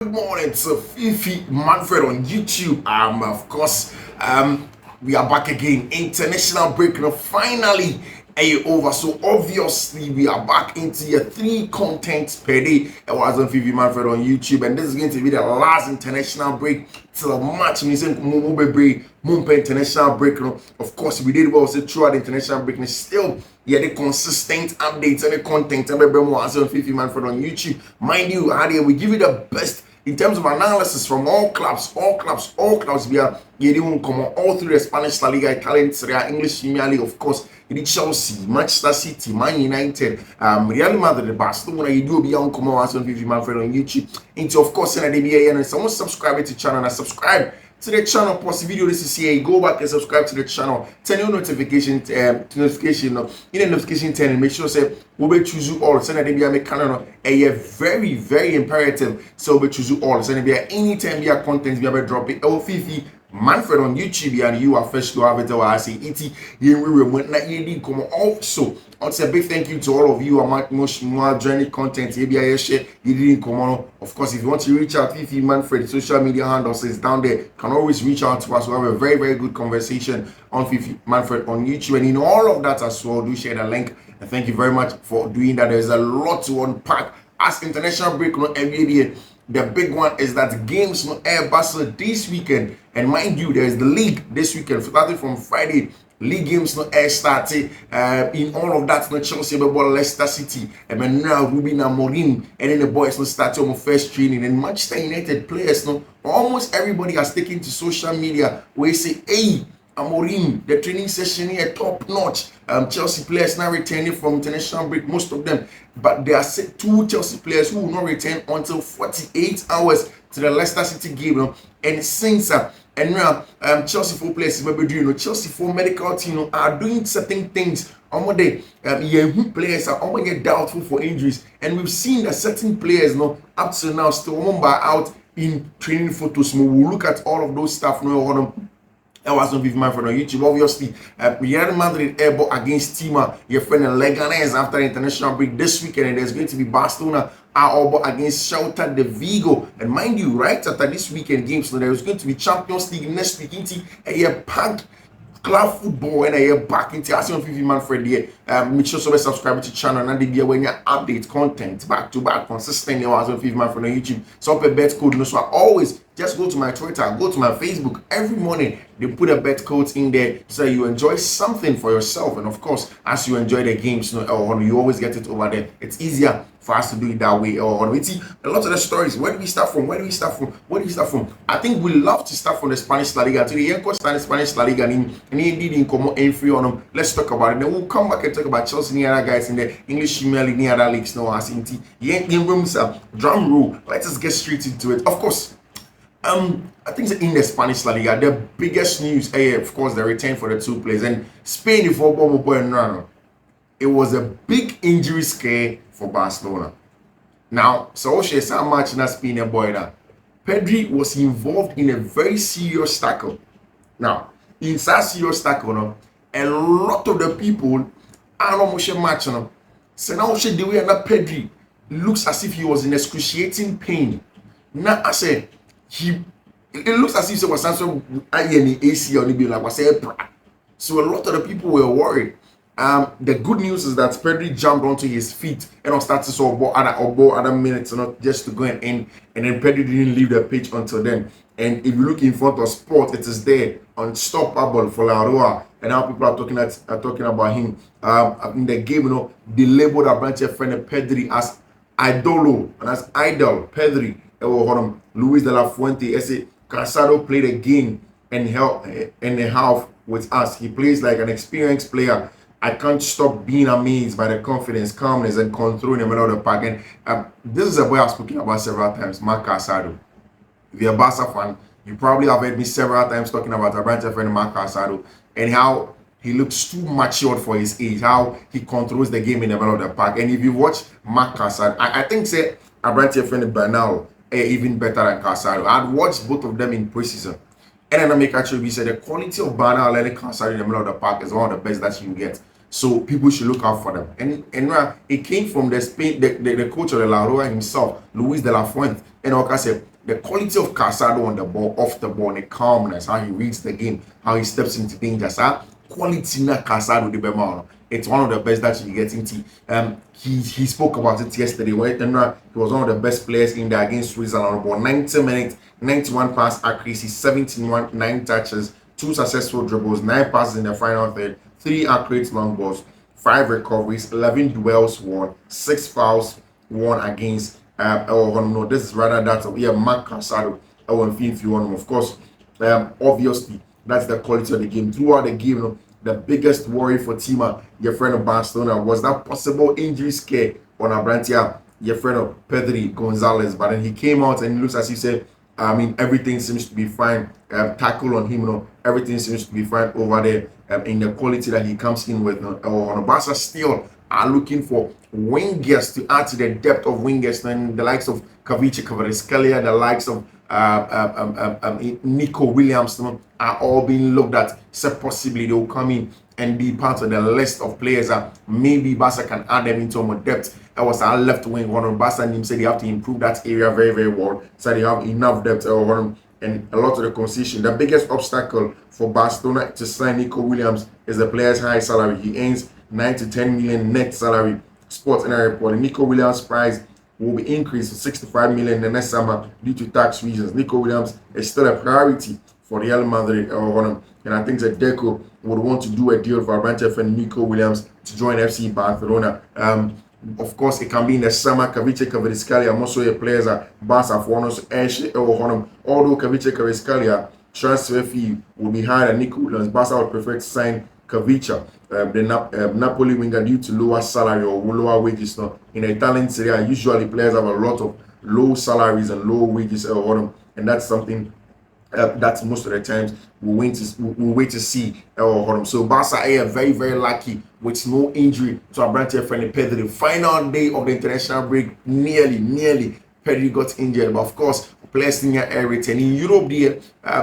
Good morning to Fiifi-Manfred on YouTube. Of course, we are back again. International break now finally over. So obviously we are back into your 3 contents per day. I was on Fiifi-Manfred on YouTube, and this is going to be the last international break till the match. International break. Of course, we did well throughout the international break, and still the consistent updates and the content. I'm on Fiifi-Manfred on YouTube. Mind you, we give you the best in terms of analysis from all clubs. We are getting all through the Spanish La Liga, Italian Serie A, English Premier League, of course. Chelsea, Manchester City, Man United, Real Madrid, Barcelona. You do be on Fiifi-Manfred on YouTube. And of course, and someone subscribe to the channel and subscribe to the channel. Post the video this is here. Go back and subscribe to the channel. Turn your notification in the notification turn and make sure say we choose you all. Send a make channel a very imperative. So we choose you all. Send a anytime we have content we ever drop it. Fiifi-Manfred on YouTube, and you are first to have it. I say it. Also, I'll say a big thank you to all of you. More journey content. Of course, if you want to reach out, Fiifi-Manfred social media handles is down there. Can always reach out to us. We have a very good conversation on Fiifi-Manfred on YouTube, and in all of that as well, do share the link. And thank you very much for doing that. There's a lot to unpack as international break every day. The big one is that games no air Barca this weekend, and mind you, there's the league this weekend starting from Friday. League games no air started in all of that. No Chelsea ball Leicester City, and then now Ruben Amorim, and then the boys no start on first training, and Manchester United players no almost everybody has taken to social media where they say, hey, Amorim, the training session here top notch. Chelsea players now returning from international break, most of them, but there are 2 Chelsea players who will not return until 48 hours to the Leicester City game. And since Chelsea 4 players Chelsea 4 medical team are doing certain things. Players are get doubtful for injuries, and we've seen that certain players up to now still out in training photos. We'll look at all of those stuff I was on Fiifi-Manfred on YouTube. Obviously, Real Madrid airball against Tima, your friend Leganes after international break this weekend, and there's going to be Barcelona airball against Celta de Vigo. And mind you, right after this weekend games, so there's going to be Champions League next week. Into a packed club football, and I back into on Fiifi-Manfred here. Make sure to subscribe to the channel and be when you update content back to back consistently. I was on Fiifi-Manfred on YouTube. So up a bet code. So I always just go to my Twitter, go to my Facebook. Every morning they put a bet code in there so you enjoy something for yourself. And of course, as you enjoy the games, you always get it over there. It's easier for us to do it that way. Or we see a lot of the stories. Where do we start from? I think we love to start from the Spanish La Liga. Today, the Spanish La Liga and in common and free on them. Let's talk about it. Then we'll come back and talk about Chelsea and other guys in the English Premier League and other leagues now. As in drum roll. Let us get straight into it. Of course. I think in the Spanish La Liga, the biggest news, of course, the return for the 2 players. And Spain, it was a big injury scare for Barcelona. Now, so she is how much in Spain boy that Pedri was involved in a very serious tackle. Now, in that serious tackle, a lot of the people are not match. So now the way that Pedri looks as if he was in excruciating pain. Now I said, it looks as if it was some AC on the like so a lot of the people were worried. The good news is that Pedri jumped onto his feet and started to other minutes, not just to go and end, and then Pedri didn't leave the pitch until then. And if you look in front of Sport, it is there, unstoppable for La Roa, and now people are talking about him. In the game, they labeled a bunch of friend Pedri as idolo and as idol Pedri. Luis de la Fuente, Casado played a game and a half with us. He plays like an experienced player. I can't stop being amazed by the confidence, calmness, and control in the middle of the park. And this is a boy I've spoken about several times, Marc Casado. If you're a Barca fan, you probably have heard me several times talking about a branch friend Marc Casado and how he looks too matured for his age, how he controls the game in the middle of the park. And if you watch Marc Casado, I think say a branch friend Bernal even better than Casado. I'd watched both of them in preseason. And then I make actually be said the quality of Bernal and Casado in the middle of the park is one of the best that you get. So people should look out for them. And it came from the Spain, the coach of the La Roa himself, Luis de la Fuente. And like I said, the quality of Casado on the ball, off the ball, and the calmness, how he reads the game, how he steps into danger. So quality na Casado de Bemano. It's one of the best that you get into. He spoke about it yesterday. He was one of the best players in there against Switzerland. About 90 minutes, 91 pass accuracy, 71, 9 touches, 2 successful dribbles, 9 passes in the final third, 3 accurate long balls, 5 recoveries, 11 duels won, 6 fouls won against. No, this is rather that of Mark Casado. Of course, obviously that's the quality of the game. Throughout the game, the biggest worry for Tima, your friend of Barcelona, was that possible injury scare on Abrantia, your friend of Pedri Gonzalez. But then he came out and it looks as he said, everything seems to be fine. Tackle on him, everything seems to be fine over there in the quality that he comes in with. Barca still are looking for wingers to add to the depth of wingers, and the likes of Fiifi-Manfred, the likes of Nico Williams are all being looked at. So possibly they will come in and be part of the list of players that maybe Barca can add them into more depth. That was our left wing. One of Barca team said they have to improve that area very, very well, so they have enough depth. And a lot of the concession. The biggest obstacle for Barcelona to sign Nico Williams is the player's high salary. He earns 9 to 10 million net salary. Sports in a report. Nico Williams' price will be increased to 65 million the next summer due to tax reasons. Nico Williams is still a priority for Real Madrid, and I think that Deco would want to do a deal for Abrante and Nico Williams to join FC Barcelona. Of course, it can be in the summer. Fiifi-Manfred, I'm also a player that Barca for although Fiifi-Manfred transfer fee will be higher than Nico Williams, Barca would prefer to sign Kavicha, the Napoli winger, due to lower salary or lower wages. Now, in the Italian Serie A, usually players have a lot of low salaries and low wages, and that's something that most of the times we'll wait to see. So Barca are very, very lucky with no injury to Abrante friend Pedri. Final day of the international break, nearly Pedri got injured, but of course, players in your area. And in Europe, the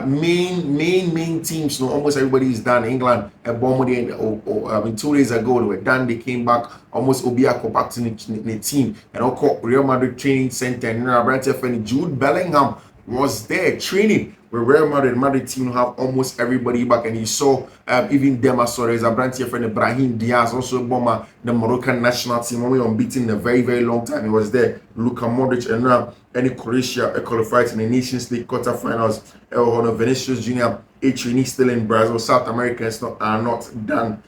main teams, almost everybody is done. England, Bournemouth, 2 days ago, they were done. They came back, almost Obiako back to the team. And also Real Madrid training center. And Abrante friend Jude Bellingham was there training with Real Madrid team have almost everybody back, and you saw even Dema Suarez, Abrante friend Brahim Diaz, also Boma, the Moroccan national team, only unbeaten in a very, very long time. He was there. Luka Modric and now Croatia qualified in the Nations League quarterfinals. Vinicius Junior, trainee still in Brazil. South Americans are not done.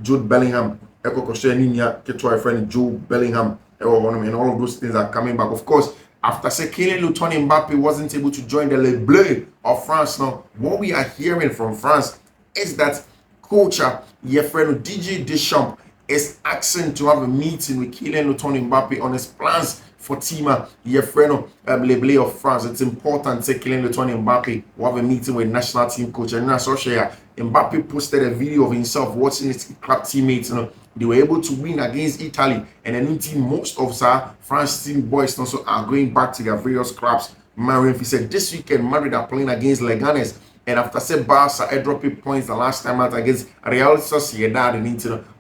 Jude Bellingham, friend Jude Bellingham, and all of those things are coming back. Of course, after Kylian Mbappe wasn't able to join the Le Bleu of France, now what we are hearing from France is that coach, your friend DJ Deschamps, is asking to have a meeting with Kylian Mbappe on his plans for Tima, your friend Le Bleu of France. It's important to Kylian Mbappe will have a meeting with national team coach. And I saw Mbappe posted a video of himself watching his club teammates. They were able to win against Italy, and then most of France team boys also are going back to their various clubs. Marion said this weekend Madrid are playing against Leganes, and after said Barca dropping points the last time out against Real Sociedad, and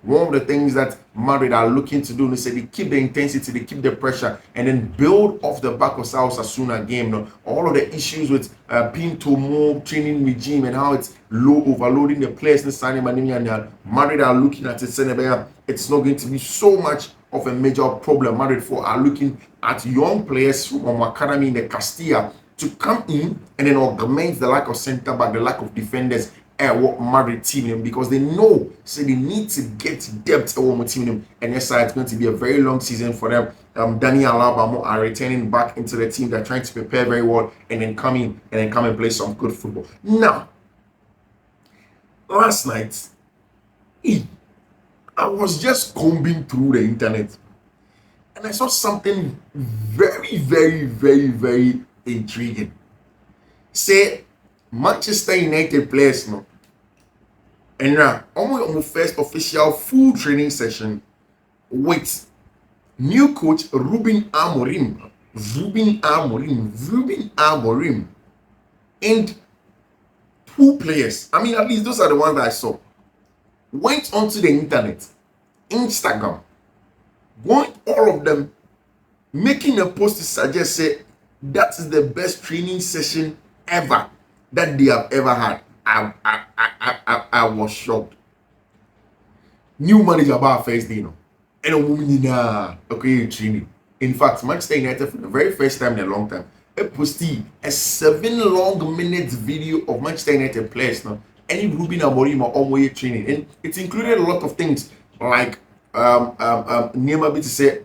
one of the things that Madrid are looking to do, they say they keep the intensity, they keep the pressure, and then build off the back of Sao Osasuna game. All of the issues with Pinto Mo training regime and how it's overloading the players in signing Madrid are looking at it. It's not going to be so much of a major problem. Madrid are looking at young players from academy in the Castilla to come in and then augment the lack of center back, the lack of defenders what Madrid team, because they know they need to get depth at team, and yes, it's going to be a very long season for them. Daniel Alaba are returning back into the team. They're trying to prepare very well and then come and play some good football. Now, last night, I was just combing through the internet and I saw something very, very, very, very intriguing. Say Manchester United players and now on my first official full training session with new coach Ruben Amorim, and 2 players. I mean, at least those are the ones that I saw. Went onto the internet, Instagram, all of them making a post to suggest say That is the best training session ever that they have ever had. I was shocked. New manager about first day, no. And a woman okay training. In fact, Manchester United for the very first time in a long time, it posted a 7 long minutes video of Manchester United players now. Any Ruben Amorim or Omoye training, and it included a lot of things like Nema to say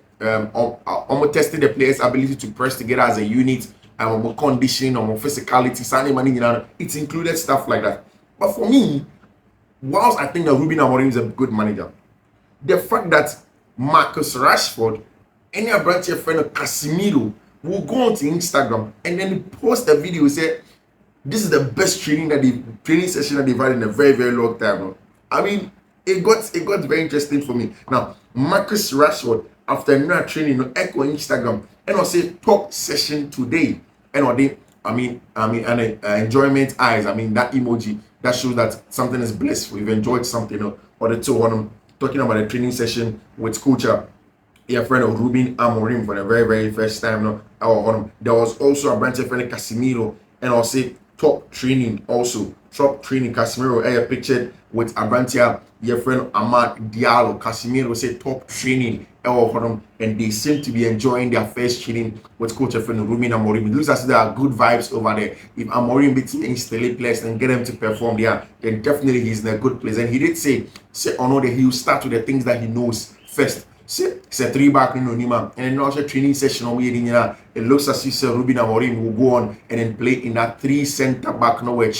almost testing the players' ability to press together as a unit, conditioning, physicality, it included stuff like that. But for me, whilst I think that Ruben Amorim is a good manager, the fact that Marcus Rashford, any branch of friend of Casemiro, will go onto Instagram and then post a video say this is the best training session that they've had in a very, very long time. I mean, it got very interesting for me. Now, Marcus Rashford, after another training, echo Instagram and I'll say top session today. And enjoyment eyes. I mean, that emoji that shows that something is blissful. You've enjoyed something, or the two of them talking about a training session with coach, your friend of Ruben Amorim for the very, very first time. There was also a branch of friend Casemiro, and I'll say top training Casemiro pictured with Abrantia, your friend Amad Diallo. Casemiro said top training, and they seem to be enjoying their first training with coach your friend Ruben Amorim. It looks as if there are good vibes over there. If Amorim beats install players and get them to perform there, then definitely he's in a good place. And he did say on that he will start with the things that he knows first. It's a 3-back in Nima, and then also training session on it looks as if Ruben Amorim will go on and then play in that 3 center back nowhere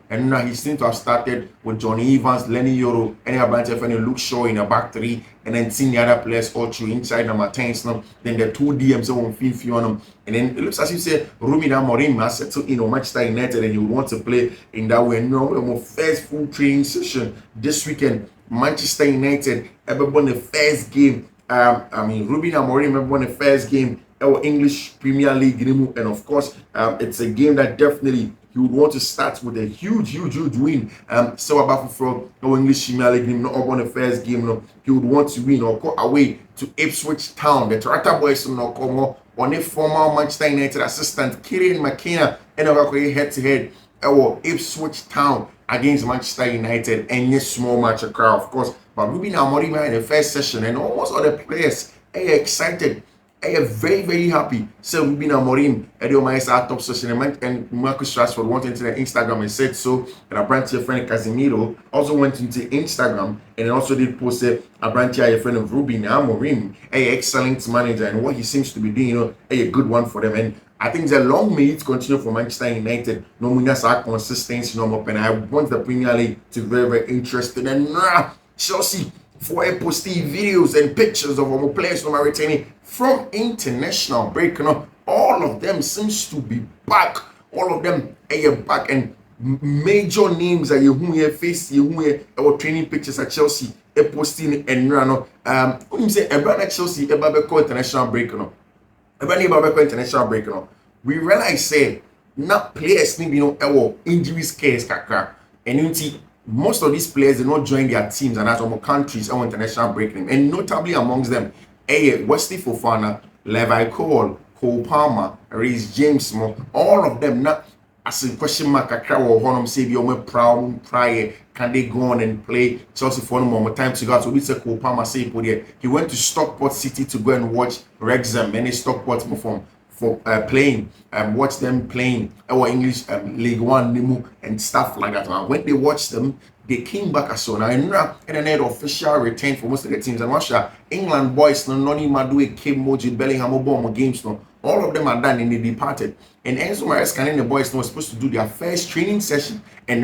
and now he seems to have started with Johnny Evans, Lenny Yoro, and a bunch of Luke Shaw in a back 3, and then seeing the other players all through inside number 10 then the 2 DMs on Fiifi on them, and then it looks as if Ruben Amorim has settled in on Manchester United and you want to play in that way. No, first full training session this weekend. Manchester United ever won the first game. Ruben Amorim ever won the first game our English Premier League, and of course, it's a game that definitely he would want to start with a huge win. So about for our English Premier League, not won the first game, he would want to win or go away to Ipswich Town. The Toronto boys come on a former Manchester United assistant, Kieran McKenna, and our head-to-head our Ipswich Town against Manchester United, and yes, small match of crowd, of course. But Ruben Amorim in the first session, and almost all the players are excited. I am very, very happy. So Ruben Amorim, my top session, and Marcus Rashford went into the Instagram and said so. And a branch your friend Casemiro also went into Instagram and also did post a branch your friend of Ruben Amorim, an excellent manager, and what he seems to be doing, a good one for them. And I think the long may it continue for Manchester United. No munas are consistency, no more. And I want the Premier League to be very, very interested. And Chelsea for a posting videos and pictures of our players from returning from international break. All of them seems to be back. All of them are back, and major names are you face our training pictures at Chelsea. A posting and when you say a Chelsea international break. International break. We realize not players need our injuries case kakra, and you see most of these players did not join their teams and our countries on international break, and notably amongst them Wesley Fofana, Levi Cole Palmer, Reece James, all of them not as a question mark or say be proud prior can they go on and play Chelsea for more time to go. So we say Cole Palmer say he went to Stockport City to go and watch Wrexham and Stockport for playing watch them playing our English League One Nimu and stuff like that. When they watched them, they came back as well. And then official return for most of the teams. And Russia, England boys, Noni Madue, Kim Moji, Bellingham, Obama games, all of them are done and they departed. And Enzo Maresca and the boys were supposed to do their first training session. And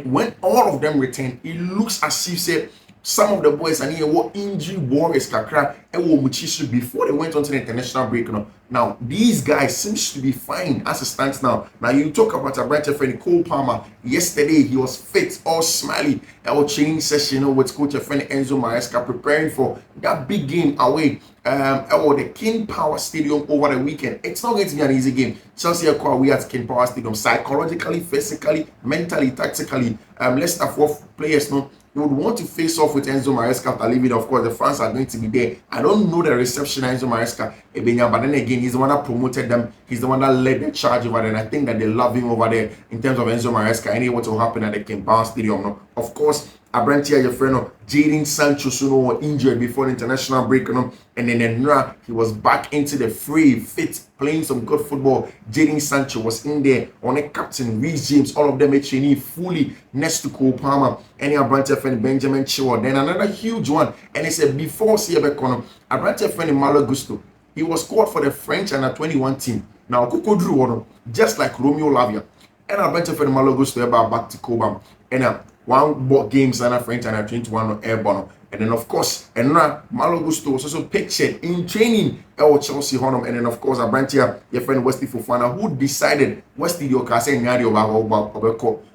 when all of them returned, it looks as if some of the boys are near what injury warriors kakra and Muchishu before they went on to the international break. Now these guys seems to be fine as it stands now. Now you talk about a brighter friend Cole Palmer. Yesterday he was fit, all smiley. Our training session with coach friend Enzo Maresca preparing for that big game away. The King Power Stadium over the weekend. It's not going to be an easy game. Chelsea are we at King Power Stadium psychologically, physically, mentally, tactically. Let's start with players you would want to face off with Enzo Maresca after leaving. Of course, the fans are going to be there. I don't know the reception Enzo Maresca Ebenya, but then again, he's the one that promoted them. He's the one that led the charge over there. And I think that they love him over there in terms of Enzo Maresca. Any what will happen at the Kempao Stadium. No? Of course, Abrantia, your friend, Jadon Sancho, was injured before the international break, and then he was back into the free, fit, playing some good football. Jadon Sancho was in there on a captain, Reece James, all of them training fully next to Cole Palmer, and Abrantia friend Benjamin Chilwell. Then another huge one, and he said before Siebekono, Abrantia friend Malo Gusto, he was called for the French under 21 team. Now, Coco Drew one, just like Romeo Lavia, and Abrantia friend Malo Gusto back to Cobham, and one games and a French and a 21 on Airborne. And then, of course, Malo Gusto was also pictured in training at Chelsea Honum. And then, of course, Abrantia, your friend Westy Fofana, who decided Westy Diokase Nyari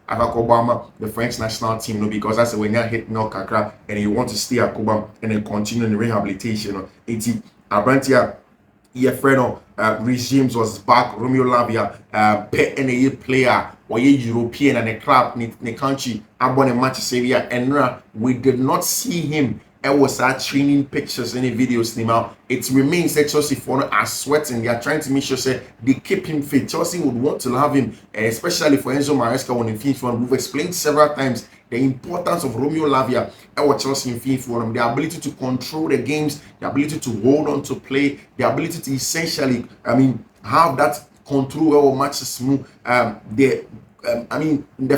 Obama, the French national team, no, because that's when you hit no Kakra and you want to stay at Cobham and then continue in the rehabilitation. Abrantia, your friend Reece James was back, Romeo Lavia, NA player, or European and a club in the country, Abon and Manchester area, and we did not see him. It was our training pictures and videos now. It remains that Chelsea are sweating. They are trying to make sure they keep him fit. Chelsea would want to have him, especially for Enzo Maresca when in FIFA. We've explained several times the importance of Romeo Lavia at Chelsea in FIFA. The ability to control the games, the ability to hold on to play, the ability to essentially, have that control over matches smooth. The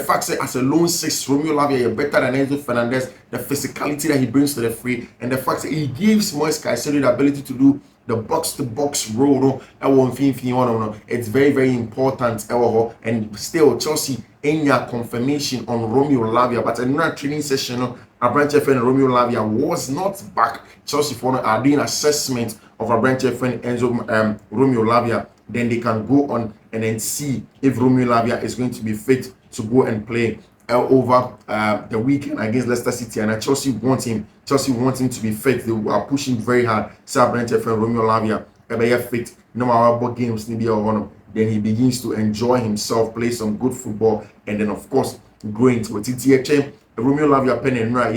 fact that as a lone six, Romeo Lavia is better than Enzo Fernandez, the physicality that he brings to the free, and the fact that he gives Moise Caicedo the ability to do the box-to-box role, it's very, very important. And still, Chelsea in your confirmation on Romeo Lavia, but in another training session, Abrantia friend Romeo Lavia was not back. Chelsea are doing assessment of Abrantia friend Romeo Lavia. Then they can go on and then see if Romeo Lavia is going to be fit to go and play over the weekend against Leicester City. And Chelsea want him to be fit. They are pushing very hard. Abrantia friend Romeo Lavia, fit. No matter what games maybe on, then he begins to enjoy himself, play some good football, and then of course go into a TTH. Romeo Lavia pen and right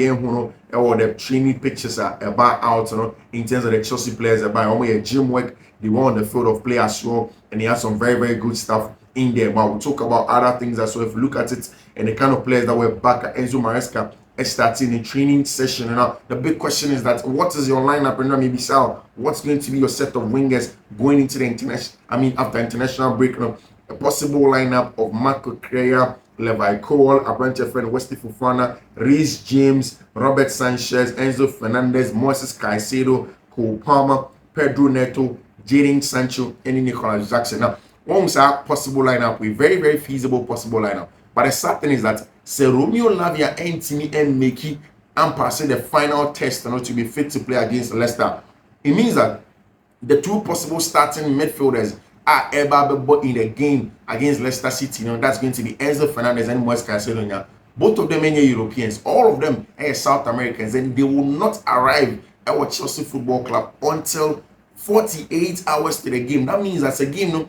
or the training pictures are about out in terms of the Chelsea players about gym work, they were on the field of play as well, and he has some very, very good stuff in there. But we'll talk about other things as well if you look at it and the kind of players that were back at Enzo Maresca starting the training session. And now the big question is that what is your lineup? And maybe Sal, what's going to be your set of wingers going into the after international break? A possible lineup of Marco Correa, Levi Cole, Abrantia friend Westy Fofana, Reece James, Robert Sanchez, Enzo Fernandez, Moises Caicedo, Cole Palmer, Pedro Neto, Jadon Sancho, and Nicolas Jackson. Now, one was our possible lineup, a very, very feasible possible lineup. But the sad thing is that Romeo Lavia and Timmy and Mickey and passing the final test to be fit to play against Leicester. It means that the two possible starting midfielders are able in the game against Leicester City. That's going to be Enzo Fernandez and Moise Caicedo. Both of them are Europeans. All of them are South Americans, and they will not arrive at our Chelsea Football Club until 48 hours to the game. That means that's a game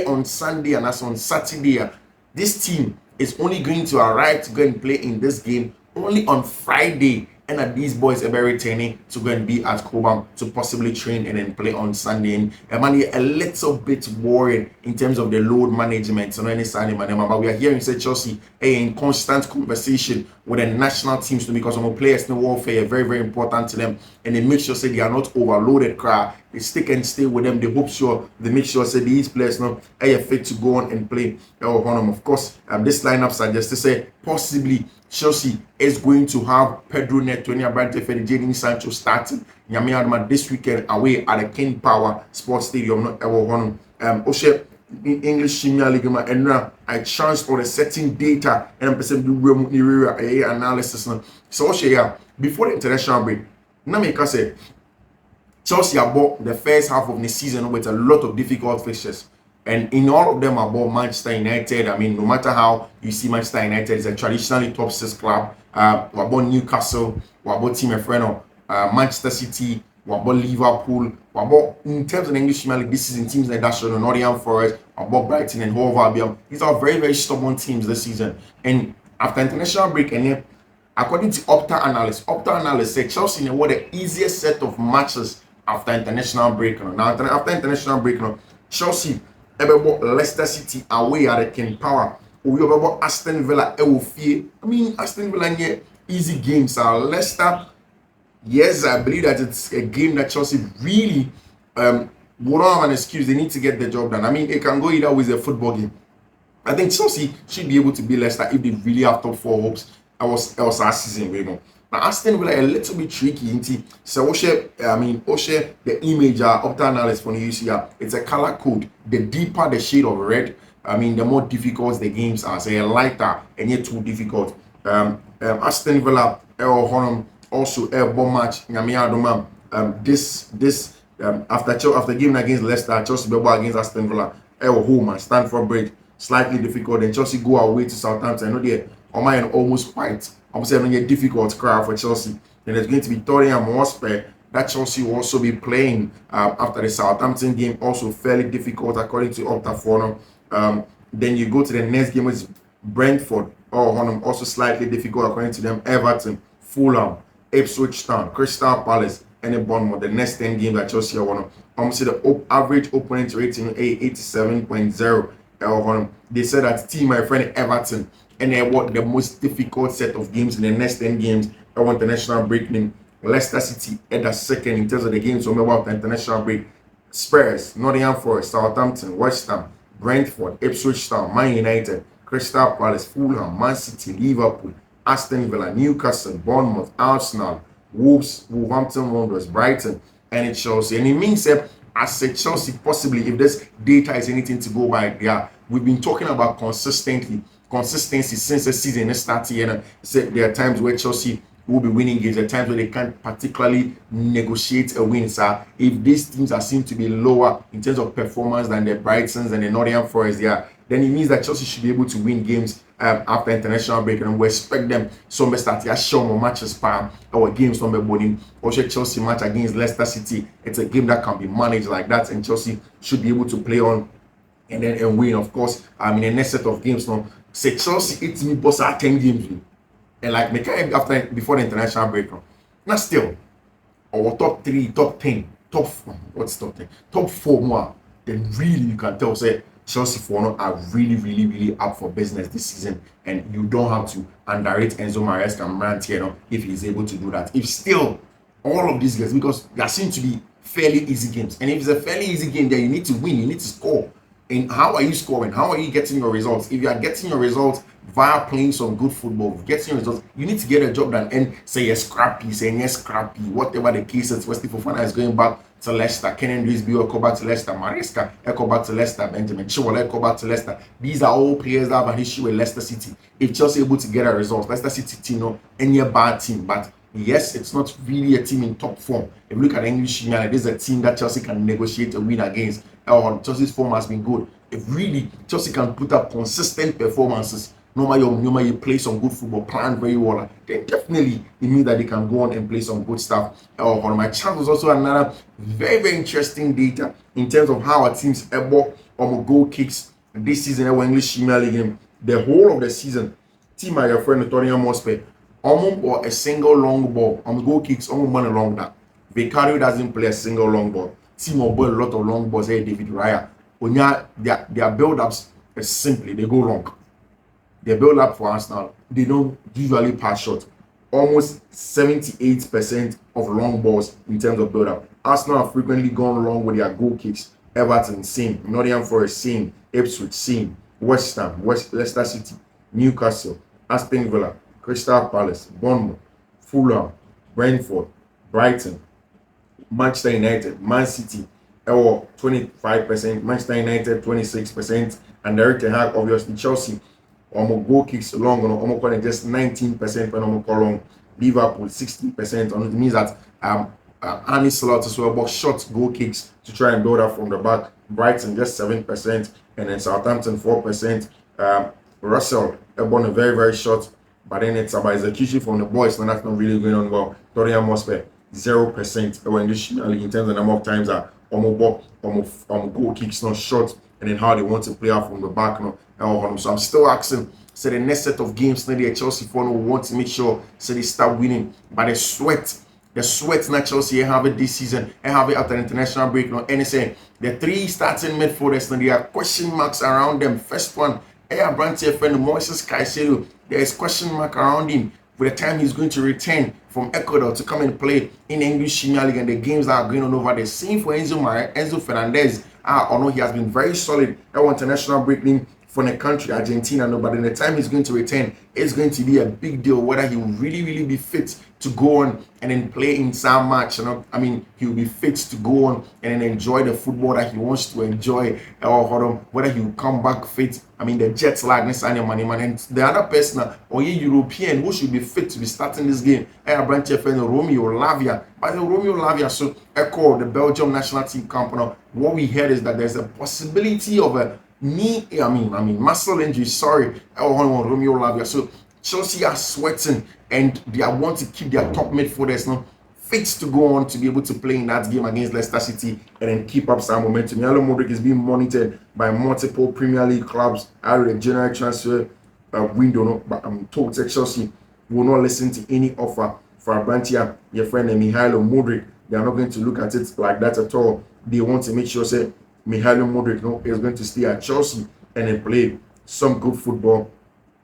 on Sunday and that's on Saturday. This team is only going to arrive to go and play in this game only on Friday. And that these boys are returning to go and be at Cobham to possibly train and then play on Sunday. And a little bit worried in terms of the load management. So any Sunday, but we are hearing say Chelsea in constant conversation with the national teams because some players in warfare are very, very important to them, and they make sure say they are not overloaded. They stick and stay with them. They make sure say these players are fit to go on and play. Of course, this lineup suggests to say possibly Chelsea is going to have Pedro Neto and Jadon Sancho starting this weekend away at the King Power Sports Stadium. English Premier League and I chanced on a certain data and I'm analysis. So before the international break, Namika said Chelsea bought the first half of the season with a lot of difficult fixtures. And in all of them about Manchester United. No matter how you see Manchester United is a traditionally top 6 club. About Newcastle, about Team Efreno, Manchester City, about Liverpool, about in terms of the English Premier League this season, teams like that, Nottingham Forest, about Brighton and Hove Albion. These are very, very stubborn teams this season. And after international break, and according to Opta analysts said Chelsea were the easiest set of matches after international break. Now after international break, Chelsea about Leicester City away at the King Power. We about Aston Villa Fie. I mean Aston Villa here easy games. Leicester, yes, I believe that it's a game that Chelsea really won't have an excuse. They need to get the job done. I mean, it can go either way. It's a football game. I think Chelsea should be able to beat Leicester if they really have top 4 hopes. Else last season, you know. Now Aston Villa a little bit tricky, so the image up to analysis for the UCR. It's a color code. The deeper the shade of red, I mean, the more difficult the games are. So lighter and yet too difficult. Aston Villa, also a bomb match. After game against Leicester, Chelsea be against Aston Villa. Home and Stamford Bridge slightly difficult. Then Chelsea go away to Southampton. I know they are almost quite. I'm saying a difficult crowd for Chelsea. Then there's going to be Tottenham Hotspur that Chelsea will also be playing after the Southampton game. Also fairly difficult according to Opta then you go to the next game, which is Brentford. Also slightly difficult according to them. Everton, Fulham, Ipswich Town, Crystal Palace, and then Bournemouth. The next 10 games that Chelsea are one. Almost the average opponent rating 87.0. They said that my friend Everton, and they want the most difficult set of games in the next 10 games. I want the international break. Leicester City at the second in terms of the games from about the international break. Spurs, Nottingham Forest, Southampton, West Ham, Brentford, Ipswich Town, Man United, Crystal Palace, Fulham, Man City, Liverpool, Aston Villa, Newcastle, Bournemouth, Arsenal, Wolves, Wolverhampton Wanderers, Brighton, and Chelsea. And it means that as a Chelsea, possibly, if this data is anything to go by, we've been talking about consistency since the season started. And said there are times where Chelsea will be winning games. There are times where they can't particularly negotiate a win. So if these teams are seen to be lower in terms of performance than the Brightons and the Nottingham Forest, then it means that Chelsea should be able to win games after international break, and we expect them some start to show more matches our games from the body. Also Chelsea match against Leicester City, it's a game that can be managed like that, and Chelsea should be able to play on and win, of course. In the next set of games now, say Chelsea 8 me boss at 10 games, and like before the international break now. Now still our top 3, top 10, top 4 more, then really you can tell say Chelsea are really up for business this season, and you don't have to underrate Enzo Maresca if he's able to do that. If still all of these games, because there seem to be fairly easy games, and if it's a fairly easy game, then you need to win, you need to score. And how are you scoring? How are you getting your results? If you are getting your results via playing some good football, getting your results, you need to get a job done. And say yes, scrappy, whatever the case is. Wesley Fofana is going back to Leicester. Kenan Drisby will go back to Leicester. Maresca will go back to Leicester. Benjamin Chilwell will go back to Leicester. These are all players that have an issue with Leicester City. If Chelsea able to get a result, Leicester City team, any bad team, but yes, it's not really a team in top form. If you look at the English Premier League, this is a team that Chelsea can negotiate a win against. Chelsea's form has been good. If really Chelsea can put up consistent performances, normally you play some good football, plan very well, then definitely it means that they can go on and play some good stuff. On my chart was also another very interesting data in terms of how our teams able goal kicks this season in English Premier League game. The whole of the season, team my friend Tottenham Hotspur, or a single long ball, goal kicks, money long that. Vicario doesn't play a single long ball. Team will ball a lot of long balls. Hey, David Raya. Their build-ups is simply they go long. Their build-up for Arsenal, they don't usually pass short. Almost 78% of long balls in terms of build-up. Arsenal have frequently gone long with their goal kicks. Everton, same. Nottingham Forest, same. Ipswich, same. West Ham, Leicester City, Newcastle, Aston Villa, Crystal Palace, Bournemouth, Fulham, Brentford, Brighton, Manchester United, Man City, 25%, Manchester United 26%, and the Ten Hag, obviously Chelsea. Goal kicks long, just 19% when long. Liverpool 16%. It means that Arne Slot as well about short goal kicks to try and build up from the back. Brighton just 7%, and then Southampton 4%. Russell about a very short, but then it's about execution from the boys, and that's not really going on well. Tottenham Hotspur 0% when this in terms of the number of times that goal kicks not short, and then how they want to play out from the back. So I'm still asking, so the next set of games, maybe Chelsea want to make sure so they start winning by the sweat the sweat that Chelsea have it this season and have it after the international break. No, and saying the 3 starting midfielders, and there are question marks around them. First one, Brandt friend Moises Caicedo. There is question mark around him for the time he's going to return from Ecuador to come and play in the English Premier League and the games that are going on over there. Same for Enzo Fernandez. Although he has been very solid at international break for the country, Argentina, no, but in the time he's going to return, it's going to be a big deal whether he will really be fit to go on and then play in some match. You know, I mean, he will be fit to go on and then enjoy the football that he wants to enjoy, or whether he will come back fit. I mean, the jet lag, and the other person, or European, who should be fit to be starting this game, branch friend Romeo Lavia. But Romeo Lavia, so echo the Belgium national team company. What we heard is that there's a possibility of a muscle injury. Sorry, Romeo Lavia. So Chelsea are sweating and they want to keep their top midfielders fit to go on to be able to play in that game against Leicester City and then keep up some momentum. Yellow Modric is being monitored by multiple Premier League clubs out of the general transfer window. But I'm told that Chelsea will not listen to any offer for Abrantia, your friend Mihailo Modric. They are not going to look at it like that at all. They want to make sure that Mihailo Modric is going to stay at Chelsea and then play some good football,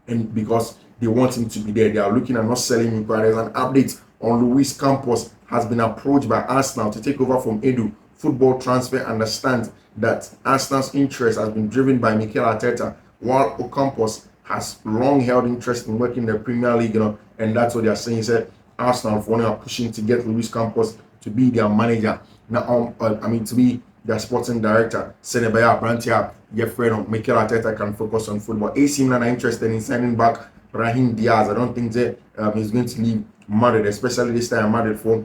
and because they want him to be there, they are looking at not selling him. But there's an update on Luis Campos has been approached by Arsenal to take over from Edu. Football Transfer understands that Arsenal's interest has been driven by Mikel Arteta, while Ocampos has long held interest in working in the Premier League, and that's what they are saying. Said Arsenal are pushing to get Luis Campos to be their manager now. To be their sporting director. Senebaya Brantia, your friend Mikel Arteta can focus on football. AC Milan are interested in signing back Brahim Diaz. I don't think that he's going to leave Madrid, especially this time Madrid for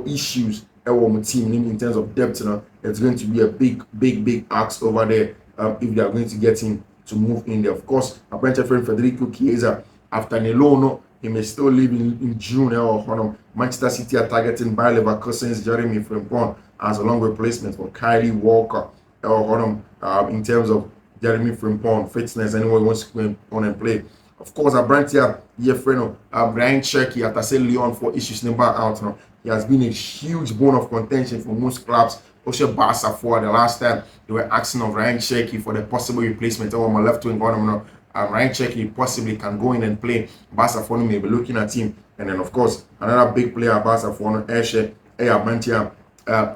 issues team in terms of depth. It's going to be a big ask over there if they are going to get him to move in there. Of course, a French friend Federico Chiesa, after Nelono, he may still leave in June. Manchester City are targeting Bayer Leverkusen's Jeremy Frimpong as a long replacement for Kylie Walker. In terms of Jeremy Frimpong fitness, anyone wants to go on and play. Of course, Abrantia, your friend Brian Cherky, after saying Leon for issues number out. He has been a huge bone of contention for most clubs. Also, Barca for the last time they were asking of Ryan Cherky for the possible replacement on my left wing. Ryan Cherky possibly can go in and play. Barca for may be looking at him. And then, of course, another big player, Barca for Eshe, Abrantia,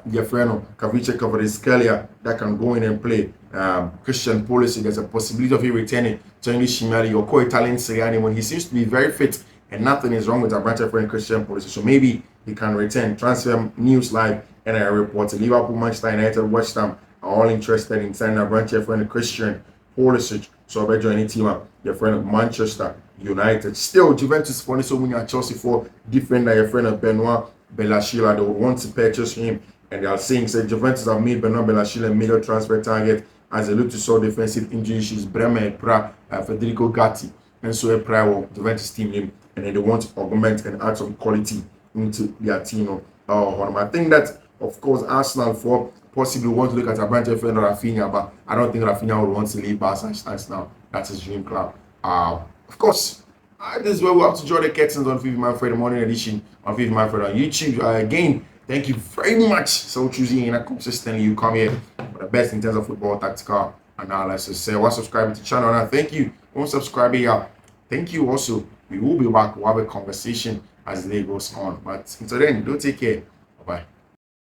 your friend Kavice Kvaratskhelia, that can go in and play. Christian Pulisic, there's a possibility of him returning to English Premier League or co-Italian Serie A when he seems to be very fit and nothing is wrong with our branch friend Christian Pulisic. So maybe he can return. Transfer News Live and I report Liverpool, Manchester United, West Ham are all interested in signing our branch friend Christian Pulisic. So I'll be joining team your friend of Manchester United. Still, Juventus for so many Chelsea for defender your friend of Benoit Belashila. They would want to purchase him, and they are saying that Juventus have made Benoit Belashila a major transfer target as they look to solve defensive injury issues. Bremer, Federico Gatti, and so a prior Juventus team name, and then they want to augment and add some quality into their team. I think that, of course, Arsenal for possibly want to look at a branch of Rafinha, but I don't think Rafinha would want to leave Barca now. That's his dream club. Of course, this is where we have to draw the curtains on Fiifi-Manfred morning edition on Fiifi-Manfred on YouTube. Again, thank you very much. So choosing in a consistently, you come here for the best in terms of football tactical analysis. Say, well, subscribe to the channel. And thank you. Don't subscribe here. Thank you also. We will be back. We'll have a conversation as the day goes on. But until then, do take care. Bye-bye.